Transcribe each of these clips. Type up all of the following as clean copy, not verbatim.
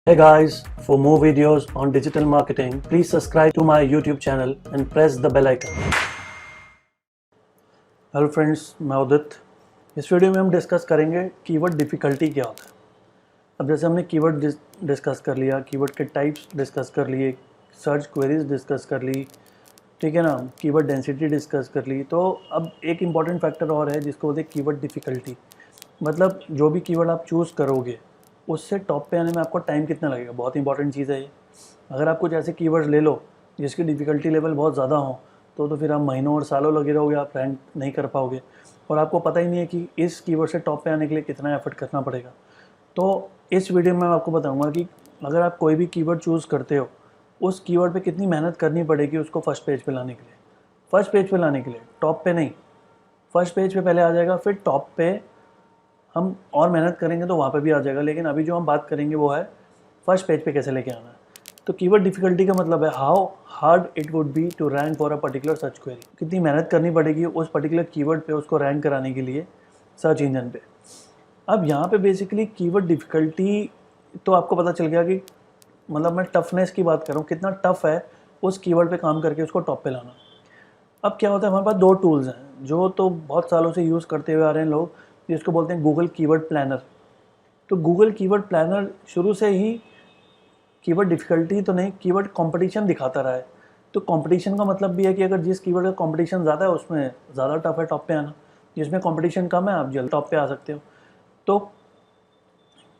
Hey guys, for more videos on digital marketing, please subscribe to my YouTube channel and press the bell icon. Hello friends, मैं उदित। इस video में हम discuss करेंगे keyword difficulty क्या होता है। अब जैसे हमने कीवर्ड डिस्कस कर लिया, कीवर्ड के टाइप्स डिस्कस कर लिए, सर्च क्वेरीज डिस्कस कर ली, ठीक है ना, कीवर्ड डेंसिटी डिस्कस कर ली। तो अब एक इम्पॉर्टेंट फैक्टर और है जिसको बोलते हैं कीवर्ड डिफ़िकल्टी। मतलब जो भी कीवर्ड आप चूज़ करोगे उससे टॉप पे आने में आपको टाइम कितना लगेगा, बहुत इंपॉर्टेंट चीज़ है ये। अगर आप कुछ ऐसे कीवर्ड्स ले लो जिसकी डिफ़िकल्टी लेवल बहुत ज़्यादा हो तो फिर आप महीनों और सालों लगे रहोगे, आप रैंक नहीं कर पाओगे और आपको पता ही नहीं है कि इस कीवर्ड से टॉप पे आने के लिए कितना एफर्ट करना पड़ेगा। तो इस वीडियो में मैं आपको बताऊंगा कि अगर आप कोई भी कीवर्ड चूज़ करते हो उस कीवर्ड पे कितनी मेहनत करनी पड़ेगी उसको फर्स्ट पेज पे लाने के लिए। फर्स्ट पेज पे लाने के लिए, टॉप पे नहीं। फर्स्ट पेज पे पहले आ जाएगा, फिर टॉप पे हम और मेहनत करेंगे तो वहाँ पे भी आ जाएगा। लेकिन अभी जो हम बात करेंगे वो है फर्स्ट पेज पे कैसे लेके आना है। तो कीवर्ड डिफ़िकल्टी का मतलब है how hard it would be to rank for a particular search query. कितनी मेहनत करनी पड़ेगी उस पर्टिकुलर कीवर्ड पे उसको रैंक कराने के लिए सर्च इंजन पे। अब यहाँ पे बेसिकली कीवर्ड डिफ़िकल्टी तो आपको पता चल गया कि मतलब मैं टफनेस की बात कर रहा हूँ, कितना टफ है उस कीवर्ड पे काम करके उसको टॉप पे लाना। अब क्या होता है, हमारे पास दो टूल्स हैं जो तो बहुत सालों से यूज़ करते हुए आ रहे हैं लोग, जिसको बोलते हैं गूगल कीवर्ड प्लानर। तो गूगल कीवर्ड प्लानर शुरू से ही कीवर्ड डिफ़िकल्टी तो नहीं, कीवर्ड कंपटीशन दिखाता रहा है। तो कंपटीशन का मतलब भी है कि अगर जिस कीवर्ड का कंपटीशन ज़्यादा है उसमें ज़्यादा टफ है टॉप पे आना, जिसमें कंपटीशन कम है आप जल्द टॉप पे आ सकते हो। तो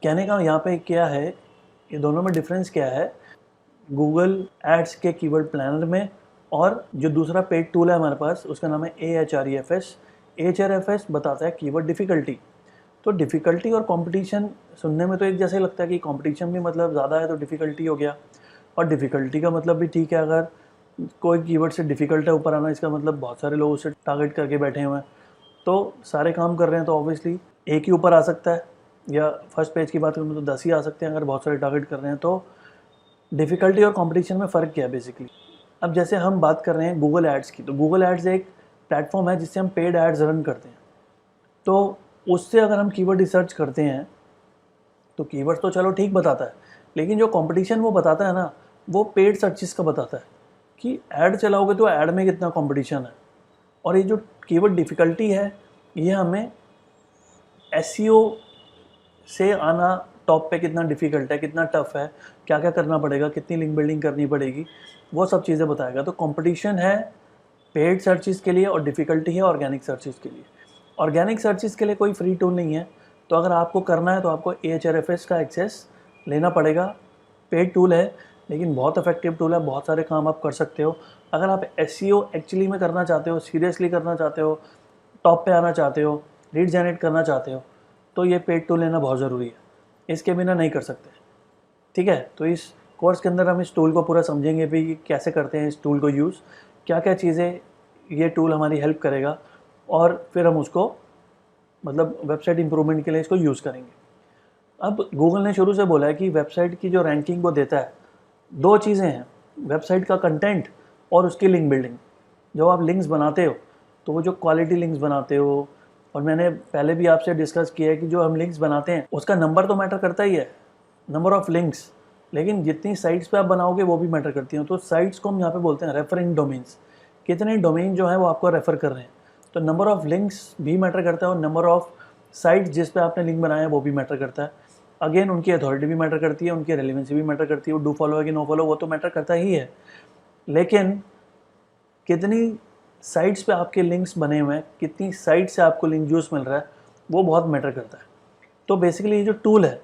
कहने का यहाँ पे क्या है, ये दोनों में डिफरेंस क्या है गूगल एड्स के कीवर्ड प्लानर में और जो दूसरा पेड टूल है हमारे पास उसका नाम है Ahrefs। Ahrefs बताता है कीवर्ड डिफ़िकल्टी। तो डिफ़िकल्टी और कंपटीशन सुनने में तो एक जैसे लगता है कि कंपटीशन भी मतलब ज़्यादा है तो डिफ़िकल्टी हो गया, और डिफ़िकल्टी का मतलब भी ठीक है, अगर कोई कीवर्ड से डिफ़िकल्ट है ऊपर आना इसका मतलब बहुत सारे लोग उसे टारगेट करके बैठे हुए हैं, तो सारे काम कर रहे हैं तो ऑब्वियसली एक ही ऊपर आ सकता है, या फर्स्ट पेज की बात करूँ तो 10 ही आ सकते हैं अगर बहुत सारे टारगेट कर रहे हैं। तो डिफ़िकल्टी और कंपटीशन में फ़र्क क्या है बेसिकली। अब जैसे हम बात कर रहे हैं गूगल एड्स की, तो गूगल एड्स एक प्लेटफॉर्म है जिससे हम पेड एड्स रन करते हैं। तो उससे अगर हम कीवर्ड रिसर्च करते हैं तो कीवर्ड तो चलो ठीक बताता है, लेकिन जो कंपटीशन वो बताता है ना, वो पेड सर्चिस का बताता है कि ऐड चलाओगे तो ऐड में कितना कंपटीशन है। और ये जो कीवर्ड डिफ़िकल्टी है ये हमें एसईओ से आना टॉप पे कितना डिफ़िकल्ट है, कितना टफ है, क्या क्या करना पड़ेगा, कितनी लिंक बिल्डिंग करनी पड़ेगी, वो सब चीज़ें बताएगा। तो कंपटीशन है पेड सर्चिस के लिए और डिफ़िकल्टी है ऑर्गेनिक सर्चिस के लिए। ऑर्गेनिक सर्चिस के लिए कोई फ्री टूल नहीं है, तो अगर आपको करना है तो आपको Ahrefs का एक्सेस लेना पड़ेगा। पेड टूल है लेकिन बहुत इफेक्टिव टूल है, बहुत सारे काम आप कर सकते हो। अगर आप एसईओ एक्चुअली में करना चाहते हो, सीरियसली करना चाहते हो, टॉप पे आना चाहते हो, लीड जनरेट करना चाहते हो, तो ये पेड टूल लेना बहुत ज़रूरी है, इसके बिना नहीं कर सकते। ठीक है, तो इस कोर्स के अंदर हम इस टूल को पूरा समझेंगे भी कैसे करते हैं इस टूल को यूज़, क्या क्या चीज़ें ये टूल हमारी हेल्प करेगा, और फिर हम उसको मतलब वेबसाइट इंप्रूवमेंट के लिए इसको यूज़ करेंगे। अब गूगल ने शुरू से बोला है कि वेबसाइट की जो रैंकिंग वो देता है, दो चीज़ें हैं, वेबसाइट का कंटेंट और उसकी लिंक बिल्डिंग। जब आप लिंक्स बनाते हो तो वो जो क्वालिटी लिंक्स बनाते हो, और मैंने पहले भी आपसे डिस्कस किया है कि जो हम लिंक्स बनाते हैं उसका नंबर तो मैटर करता ही है, नंबर ऑफ़ लिंक्स, लेकिन जितनी साइट्स पे आप बनाओगे वो भी मैटर करती हैं। तो साइट्स को हम यहाँ पे बोलते हैं रेफरिंग डोमेन्स, कितने डोमेन जो है वो आपको रेफ़र कर रहे हैं। तो नंबर ऑफ़ लिंक्स भी मैटर करता है और नंबर ऑफ़ साइट्स जिस पे आपने लिंक बनाया है वो भी मैटर करता है। अगेन उनकी अथॉरिटी भी मैटर करती है, उनकी रेलेवेंसी भी मैटर करती है, वो डू फॉलो है कि नो फॉलो वो तो मैटर करता ही है, लेकिन कितनी साइट्स पे आपके लिंक्स बने हुए हैं, कितनी साइट से आपको लिंक जूस मिल रहा है, वो बहुत मैटर करता है। तो बेसिकली ये जो टूल है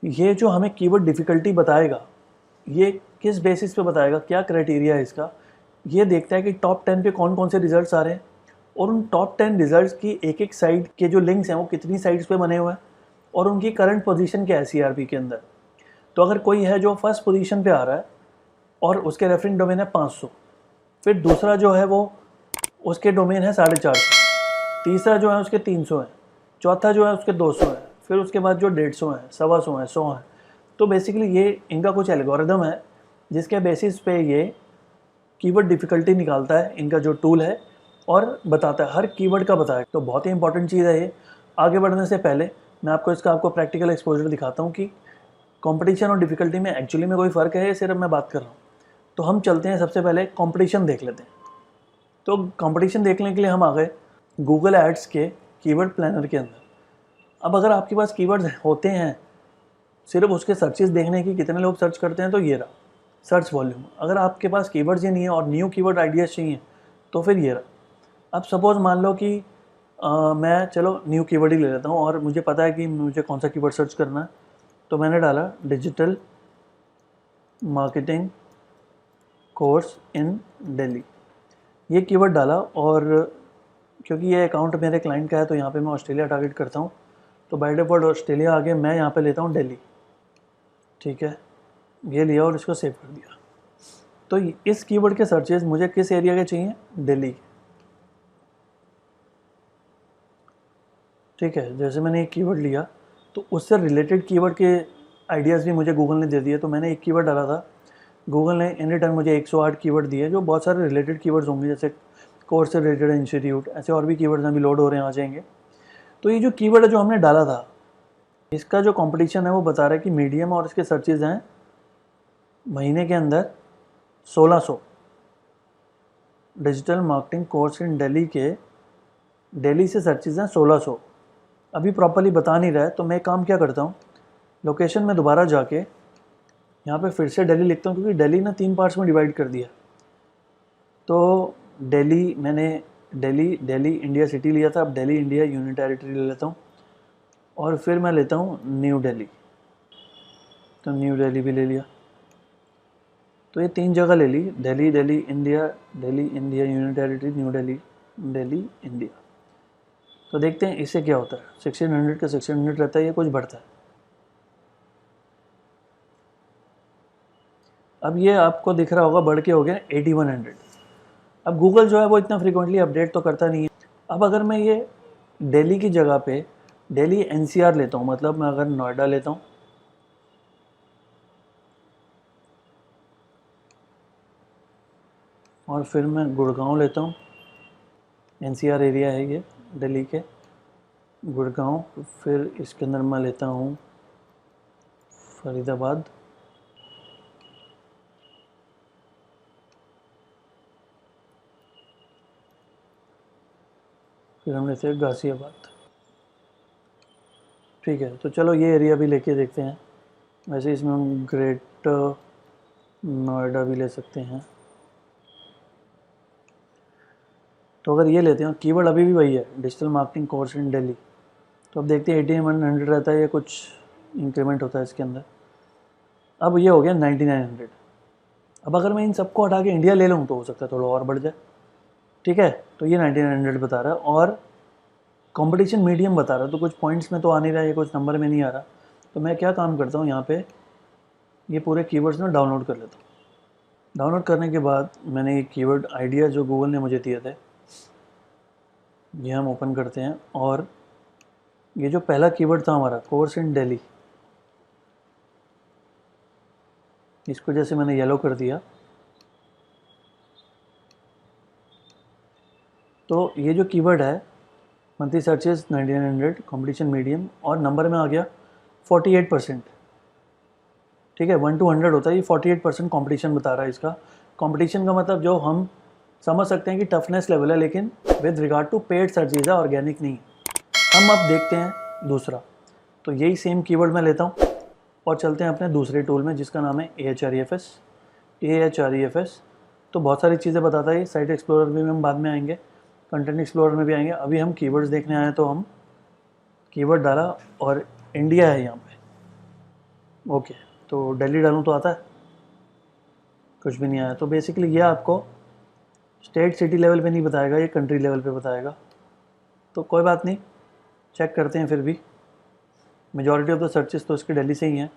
ये जो हमें कीवर्ड डिफ़िकल्टी बताएगा, ये किस बेसिस पे बताएगा, क्या क्राइटेरिया है इसका, ये देखता है कि टॉप 10 पे कौन कौन से रिजल्ट्स आ रहे हैं और उन टॉप 10 रिजल्ट्स की एक एक साइट के जो लिंक्स हैं वो कितनी साइट्स पे बने हुए हैं और उनकी करंट पोजीशन क्या है सीआरपी के अंदर। तो अगर कोई है जो फर्स्ट पोजीशन पे आ रहा है और उसके रेफरिंग डोमेन है 500, फिर दूसरा जो है वो उसके डोमेन है 450, तीसरा जो है उसके 300 है, चौथा जो है उसके 200 है, फिर उसके बाद जो 150 है, 125 है, 100 है। तो बेसिकली ये इनका कुछ एल्गोरिदम है जिसके बेसिस पे ये कीवर्ड डिफ़िकल्टी निकालता है, इनका जो टूल है, और बताता है हर कीवर्ड का बताया। तो बहुत ही इंपॉर्टेंट चीज़ है ये। आगे बढ़ने से पहले मैं आपको इसका प्रैक्टिकल एक्सपोजर दिखाता हूँ कि कंपटीशन और डिफ़िकल्टी में एक्चुअली में कोई फ़र्क है या सिर्फ मैं बात कर रहा हूँ? तो हम चलते हैं, सबसे पहले कंपटीशन देख लेते हैं। तो कंपटीशन देखने के लिए हम आ गए गूगल एड्स के कीवर्ड प्लानर के अंदर। अब अगर आपके पास कीवर्ड्स होते हैं, सिर्फ उसके सर्चेस देखने की कितने लोग सर्च करते हैं, तो ये रहा सर्च वॉल्यूम। अगर आपके पास कीवर्ड्स ही नहीं है और न्यू कीवर्ड आइडियाज़ चाहिए, तो फिर ये रहा। अब सपोज़ मान लो कि मैं चलो न्यू कीवर्ड ही ले लेता हूँ और मुझे पता है कि मुझे कौन सा कीवर्ड सर्च करना है। तो मैंने डाला digital marketing course in Delhi, ये कीवर्ड डाला। और क्योंकि ये अकाउंट मेरे क्लाइंट का है, तो यहाँ पे मैं ऑस्ट्रेलिया टारगेट करता हूँ। तो बाय डिफ़ॉल्ट ऑस्ट्रेलिया आगे मैं यहाँ पे लेता हूँ दिल्ली, ठीक है, ये लिया और इसको सेव कर दिया। तो इस कीवर्ड के सर्चेज मुझे किस एरिया के चाहिए? दिल्ली के, ठीक है। जैसे मैंने एक कीवर्ड लिया तो उससे रिलेटेड कीवर्ड के आइडियाज़ भी मुझे गूगल ने दे दिए। तो मैंने एक कीवर्ड डाला था, गूगल ने इन रिटर्न मुझे 108 कीवर्ड दिए, जो बहुत सारे रिलेटेड कीवर्ड्स होंगे, जैसे कोर्स से रिलेटेड इंस्टीट्यूट, ऐसे और भी कीवर्ड्स अभी लोड हो रहे हैं, आ जाएंगे। तो ये जो कीवर्ड है जो हमने डाला था, इसका जो कंपटीशन है वो बता रहा है कि मीडियम और इसके सर्चेज हैं महीने के अंदर 1600। Digital marketing course in Delhi के दिल्ली से सर्चेज हैं 1600। अभी प्रॉपर्ली बता नहीं रहा है, तो मैं काम क्या करता हूँ, लोकेशन में दोबारा जाके यहाँ पे फिर से दिल्ली लिखता हूँ, क्योंकि दिल्ली ना 3 पार्ट्स में डिवाइड कर दिया। तो दिल्ली मैंने दिल्ली इंडिया सिटी लिया था, अब दिल्ली इंडिया यूनियन टेरिटरी ले लेता हूँ। और फिर मैं लेता हूँ न्यू दिल्ली, तो न्यू दिल्ली भी ले लिया। तो ये 3 जगह ले ली, Delhi India union territory, new Delhi India. तो देखते हैं इससे क्या होता है। 1600 का 1600 रहता है, ये कुछ बढ़ता है। अब ये आपको दिख रहा होगा बढ़ के हो गया 8100। अब गूगल जो है वो इतना फ्रीक्वेंटली अपडेट तो करता नहीं है। अब अगर मैं ये दिल्ली की जगह पे दिल्ली एनसीआर लेता हूँ, मतलब मैं अगर नोएडा लेता हूँ, और फिर मैं गुड़गांव लेता हूँ, एनसीआर एरिया है ये दिल्ली के, गुड़गांव। फिर इसके अंदर मैं लेता हूँ फरीदाबाद, फिर हम लेते हैं गाज़ियाबाद, ठीक है। तो चलो ये एरिया भी लेके देखते हैं। वैसे इसमें हम ग्रेटर नोएडा भी ले सकते हैं। तो अगर ये लेते हैं, कीवर्ड अभी भी वही है, digital marketing course in Delhi. तो अब देखते हैं 8100 रहता है, या कुछ इंक्रीमेंट होता है इसके अंदर। अब ये हो गया 9900। अब अगर मैं इन सबको हटा के इंडिया ले लूँ तो हो सकता है थोड़ा और बढ़ जाए, ठीक है। तो ये 9900 बता रहा है और कंपटीशन मीडियम बता रहा है, तो कुछ पॉइंट्स में तो आ नहीं रहा है, कुछ नंबर में नहीं आ रहा। तो मैं क्या काम करता हूँ, यहाँ पे ये पूरे कीवर्ड्स में डाउनलोड कर लेता हूँ। डाउनलोड करने के बाद मैंने ये कीवर्ड आइडिया जो गूगल ने मुझे दिए थे, ये हम ओपन करते हैं। और ये जो पहला कीवर्ड था हमारा, कोर्स इन दिल्ली, इसको जैसे मैंने येलो कर दिया, तो ये जो कीवर्ड है मंथली सर्चेज 9900, कंपटीशन मीडियम, और नंबर में आ गया 48%, ठीक है। 1 to 100 होता है, ये 48% कंपटीशन बता रहा है। इसका कंपटीशन का मतलब जो हम समझ सकते हैं कि टफनेस लेवल है, लेकिन with regard to paid searches है, ऑर्गेनिक नहीं। हम अब देखते हैं दूसरा। तो यही सेम कीवर्ड मैं लेता हूँ और चलते हैं अपने दूसरे टूल में, जिसका नाम है AHREFS। तो बहुत सारी चीज़ें बताता है ये। साइट एक्सप्लोरर में हम बाद में आएंगे, कंटेंट एक्सप्लोरर में भी आएंगे। अभी हम कीवर्ड्स देखने आए, तो हम कीवर्ड डाला और इंडिया है यहाँ पे, ओके। तो दिल्ली डालूँ तो आता है, कुछ भी नहीं आया। तो बेसिकली ये आपको स्टेट सिटी लेवल पे नहीं बताएगा, ये कंट्री लेवल पे बताएगा। तो कोई बात नहीं, चेक करते हैं। फिर भी मेजॉरिटी ऑफ द सर्चेस तो इसके दिल्ली से ही हैं।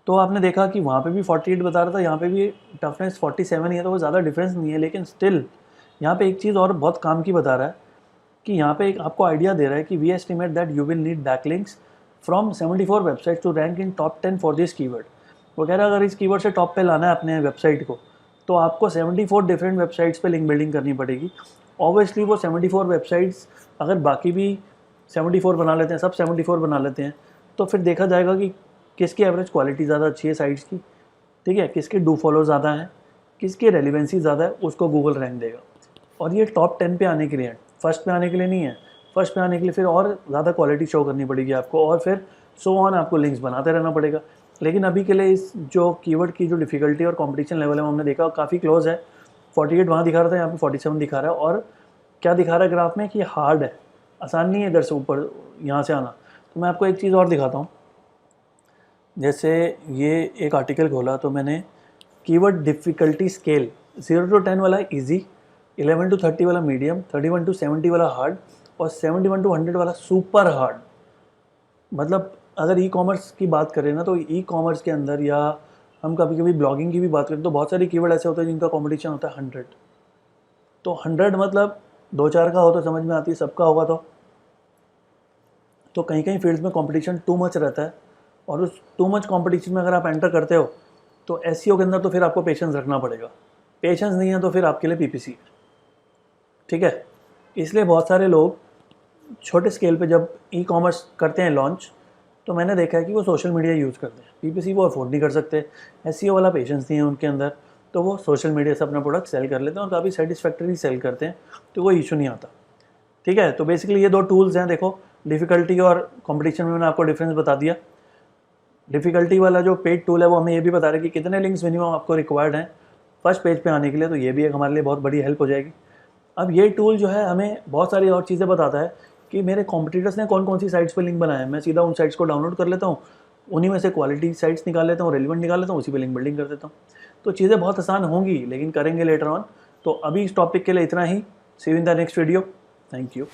तो आपने देखा कि वहाँ पे भी 48 बता रहा था, यहाँ पे भी टफनेस 47 ही है, तो वो ज़्यादा डिफरेंस नहीं है। लेकिन स्टिल यहाँ पे एक चीज़ और बहुत काम की बता रहा है कि यहाँ पे एक आपको आइडिया दे रहा है कि we estimate that you will need backlinks from 74 website to rank in top 10 for this keyword. वो कह रहा है अगर इस कीवर्ड से टॉप पे लाना है अपने वेबसाइट को, तो आपको 74 डिफरेंट वेबसाइट्स पे लिंक बिल्डिंग करनी पड़ेगी। ऑब्वियसली वो 74 वेबसाइट्स, अगर बाकी भी 74 बना लेते हैं, सब 74 बना लेते हैं, तो फिर देखा जाएगा कि किसकी एवरेज क्वालिटी ज़्यादा अच्छी है साइट्स की, ठीक है, किसके डू फॉलो ज़्यादा है, किसकी रेलिवेंसी ज़्यादा है, उसको गूगल रैंक देगा। और ये टॉप 10 पे आने के लिए है, फर्स्ट पे आने के लिए नहीं है। फर्स्ट पे आने के लिए फिर और ज़्यादा क्वालिटी शो करनी पड़ेगी आपको, और फिर सो ऑन आपको लिंक्स बनाते रहना पड़ेगा। लेकिन अभी के लिए इस जो कीवर्ड की जो डिफ़िकल्टी और कंपटीशन लेवल है हमने देखा काफ़ी क्लोज है। 48 वहाँ दिखा रहा था, यहाँ पे 47 दिखा रहा है। और क्या दिखा रहा है ग्राफ में कि हार्ड है, आसान नहीं है इधर से ऊपर यहाँ से आना। तो मैं आपको एक चीज़ और दिखाता हूँ। जैसे ये एक आर्टिकल खोला तो मैंने कीवर्ड डिफ़िकल्टी स्केल 0 to 10 वाला इजी, 11 to 30 वाला मीडियम, 31 to 70 वाला हार्ड और 71 to 100 वाला सुपर हार्ड। मतलब अगर ई कॉमर्स की बात करें ना, तो ई कॉमर्स के अंदर या हम कभी कभी ब्लॉगिंग की भी बात करें तो बहुत सारे कीवर्ड ऐसे होते हैं जिनका कंपटीशन होता है 100। तो 100 मतलब 2-4 का हो तो समझ में आती है, सबका होगा तो कहीं कहीं फील्ड्स में कंपटीशन टू मच रहता है। और उस टू मच कंपटीशन में अगर आप एंटर करते हो तो एसईओ के अंदर तो फिर आपको पेशेंस रखना पड़ेगा। पेशेंस नहीं है तो फिर आपके लिए पीपीसी है, ठीक है। इसलिए बहुत सारे लोग छोटे स्केल पे जब ई कॉमर्स करते हैं लॉन्च, तो मैंने देखा है कि वो सोशल मीडिया यूज़ करते हैं। पीपीसी वो अफोर्ड नहीं कर सकते, एसईओ वाला पेशेंस नहीं है उनके अंदर, तो वो सोशल मीडिया से अपना प्रोडक्ट सेल कर लेते हैं और काफ़ी सेटिस्फैक्टरी सेल करते हैं, तो वो इशू नहीं आता, ठीक है। तो बेसिकली ये 2 टूल्स हैं। देखो, डिफ़िकल्टी और कंपटीशन में मैंने आपको डिफरेंस बता दिया। डिफ़िकल्टी वाला जो पेड टूल है वो हमें ये भी बता रहा है कि कितने लिंक्स मिनिमम आपको रिक्वायर्ड हैं फर्स्ट पेज पे आने के लिए, तो ये भी एक हमारे लिए बहुत बड़ी हेल्प हो जाएगी। अब ये टूल जो है हमें बहुत सारी और चीज़ें बताता है कि मेरे कॉम्पिटिटर्स ने कौन कौन सी साइट्स पे लिंक बनाए हैं। मैं सीधा उन साइट्स को डाउनलोड कर लेता हूँ, उन्हीं में से क्वालिटी साइट्स निकाल लेता हूँ, रेलिवेंट निकाल लेता हूँ, उसी पे लिंक बिल्डिंग कर देता हूँ। तो चीज़ें बहुत आसान होंगी, लेकिन करेंगे लेटर ऑन। तो अभी इस टॉपिक के लिए इतना ही। See you in the next video. Thank you.